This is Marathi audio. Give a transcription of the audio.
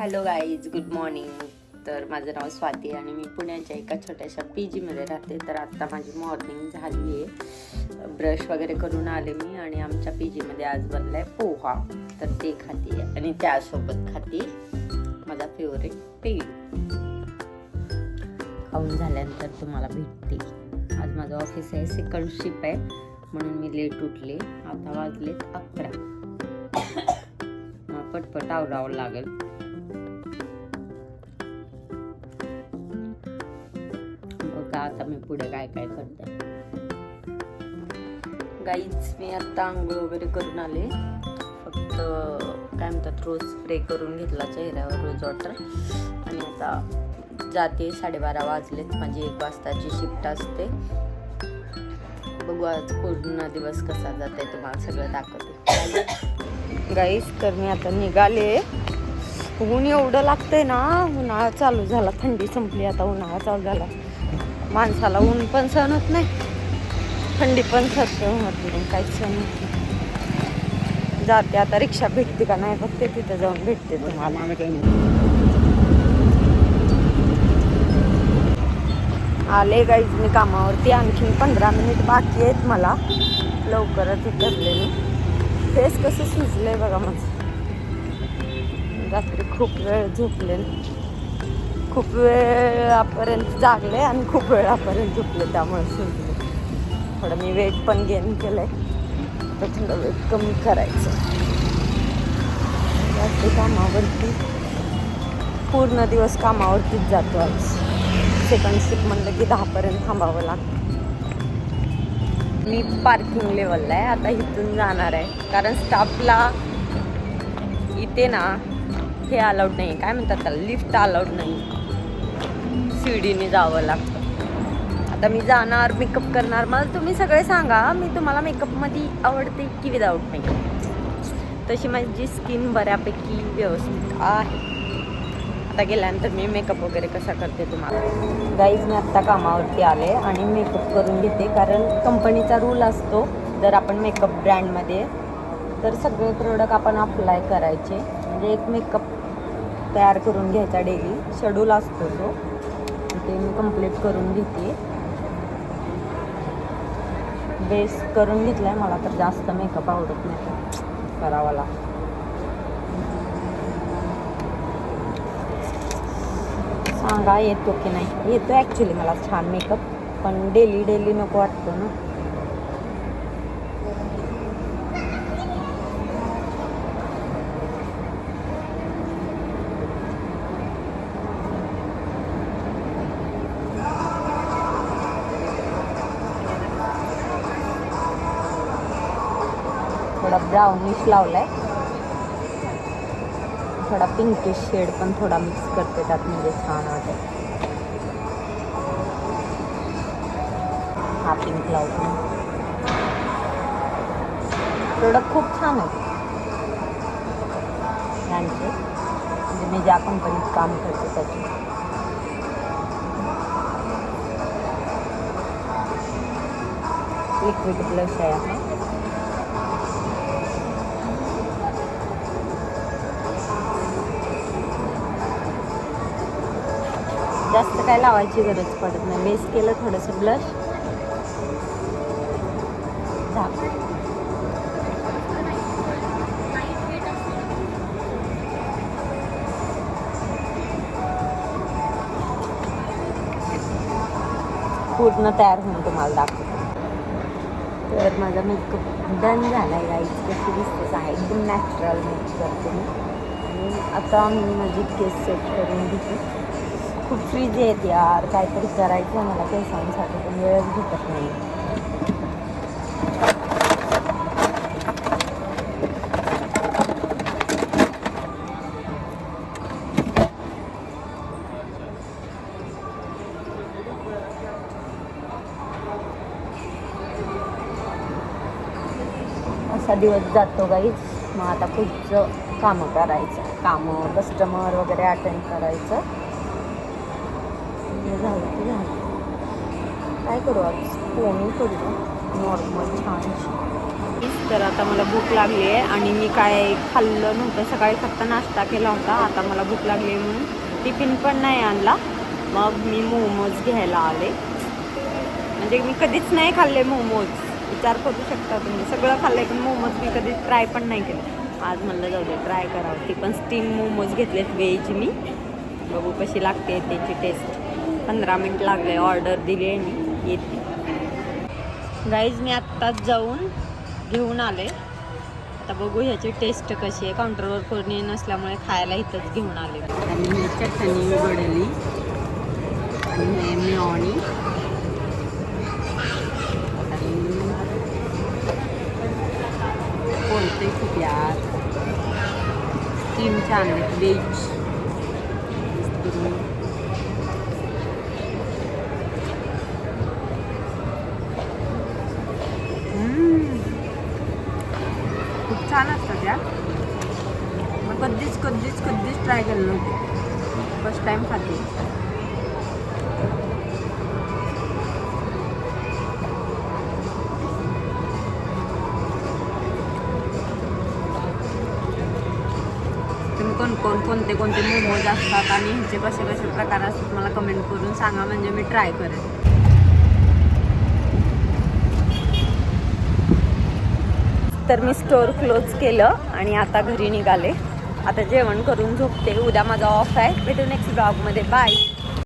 Hello guys, good morning. तर माझं नाव स्वाती आणि मी पुण्याच्या एका छोट्याशा PGमध्ये राहते. तर आत्ता माझी मॉर्निंग झाली आहे. ब्रश वगैरे करून आले मी आणि आमच्या PGमध्ये आज बनला आहे पोहा. तर ते खाते आणि त्यासोबत खाते माझा फेवरेट पेरू. खाऊन झाल्यानंतर तुम्हाला भेटते. आज माझं ऑफिस आहे, सेकंड शिफ्ट आहे म्हणून मी लेट उठले. आता वाजलेत 11. मग पटपट आवरावं लागेल. बघा आता मी पुढे काय काय करते. गाईज, मी आता आंघोळ वगैरे करून आले. फक्त काय म्हणतात, रोज स्प्रे करून घेतला चेहऱ्यावर, रोज वॉटर. आणि आता जाते. 12:30 वाजलेत. माझी 1 वाजताची शिफ्ट असते. बघू आज पूर्ण दिवस कसा जाते, तुम्हाला सगळं दाखवते. गाईज, तर मी आता निघाले. ऊन एवढं लागतंय ना, उन्हाळा चालू झाला, थंडी संपली, आता उन्हाळा चालू झाला. माणसाला ऊन पण सहन होत नाही, थंडी पण सहन होत नाही, काहीच सहन होत नाही. जाते आता, रिक्षा भेटते का नाही बघते, तिथे जाऊन भेटते तुम्हाला. आले गाईज मी कामावरती. आणखीन 15 मिनिट बाकी आहेत मला. लवकरच उतरले मी. फेस कसं सुजलंय बघा माझं. रात्री खूप वेळ झोपले, खूप वेळापर्यंत जागले आणि खूप वेळापर्यंत झोपले, त्यामुळे सुजले. थोडं मी वेट पण गेन केलंय, तर थोडं वेट कमी करायचं. जाते कामावरती, पूर्ण दिवस कामावरतीच जातो आज. सेकंड शिफ्ट म्हणलं की 10 पर्यंत थांबावं लागतं. मी पार्किंग लेवलला आहे. आता इथून जाणार आहे, कारण स्टाफला इथे ना हे अलाउड नाही, काय म्हणतात त्याला, लिफ्ट अलाउड नाही, सीडीने जावं लागतं. आता मी जाणार, मेकअप करणार. मला तुम्ही सगळे सांगा, मी तुम्हाला मेकअपमध्ये आवडते की विदाऊट मेकअप. तशी माझी स्किन बऱ्यापैकी व्यवस्थित आहे. आता गेल्यानंतर मी मेकअप वगैरे कसा करते तुम्हाला. गाईज, मी आत्ता कामावरती आले आणि मेकअप करून घेते, कारण कंपनीचा रूल असतो, जर आपण मेकअप ब्रँडमध्ये तर सगळे प्रोडक्ट आपण अप्लाय करायचे. म्हणजे एक मेकअप तयार करून घ्यायचा, डेली शेड्यूल असतो तो. ते मी कंप्लीट करून घेते. बेस करून घेतला आहे. मला तर जास्त मेकअप आवडत नाही, करावा लागतो. सांगा येतो की नाही. येतो ॲक्च्युली मला छान मेकअप, पण डेली नको वाटतं ना. थोडा ब्राउनिश लावलाय, थोडा पिंकिश शेड पण थोडा मिक्स करते त्यात, म्हणजे छान वाटेल. हा पिंक लावतो. प्रोडक्ट खूप छान आहे यांचे, म्हणजे मी ज्या कंपनीत काम करते त्याची. लिक्विड ब्लश आहे हा. जास्त काय लावायची गरज पडत नाही. बेस केलं, थोडंसं ब्लश, पूर्ण तयार होऊन तुम्हाला दाखवते. तर माझा मेकअप डन झाला आहे गाईज. कशी दिसतेच आहे, एकदम नॅचरल मेकअप करते मी. आणि आता मी माझी केस सेट करून घेते. खूप फ्रीज आहेत यार, काहीतरी करायचं आहे मला केसांसाठी, पण वेळच भेटत नाही. असा दिवस जातो गाईज. मग आता पुढचं कामं करायचं, कामं कस्टमर वगैरे अटेंड करायचं. झालं की झालं. काय करू आज, पोणी करू नॉर्मल छान. तर आता मला भूक लागली आहे आणि मी काय खाल्लं नव्हतं. सकाळी फक्त नाश्ता केला होता. आता मला भूक लागली आहे म्हणून टिफिन पण नाही आणला. मग मी मोमोज घ्यायला आले. म्हणजे मी कधीच नाही खाल्ले मोमोज. विचार करू शकता तुम्ही. सगळं खाल्लं आहे पण मोमोज मी कधी ट्राय पण नाही केलं. आज म्हणलं जाऊ दे ट्राय करावं. ती पण स्टीम मोमोज घेतलेत व्हेज मी. बघू कशी लागते त्याची टेस्ट. 15 मिनिट लागले. ऑर्डर दिली आहे मी, येते. गाईज मी आत्ताच जाऊन घेऊन आले. आता बघू ह्याची टेस्ट कशी आहे. काउंटरवर कोणी नसल्यामुळे खायला इथंच घेऊन आले. आणि ही चटणी उघडली आणि हे मेयोनी बोलते खूप यार. स्टीम छान आहेत व्हेज. खूप छान असतात या. मग कधीच ट्राय केलं नव्हते. फर्स्ट टाइम खाते. तुम्ही कोणते मोमोज असतात आणि ह्याचे कसे प्रकार असतात मला कमेंट करून सांगा. म्हणजे मी ट्राय करेन. तर मी स्टोअर क्लोज केलं आणि आता घरी निघाले. आता जेवण करून झोपते. उद्या माझा ऑफ आहे. भेटू नेक्स्ट ब्लॉगमध्ये. बाय.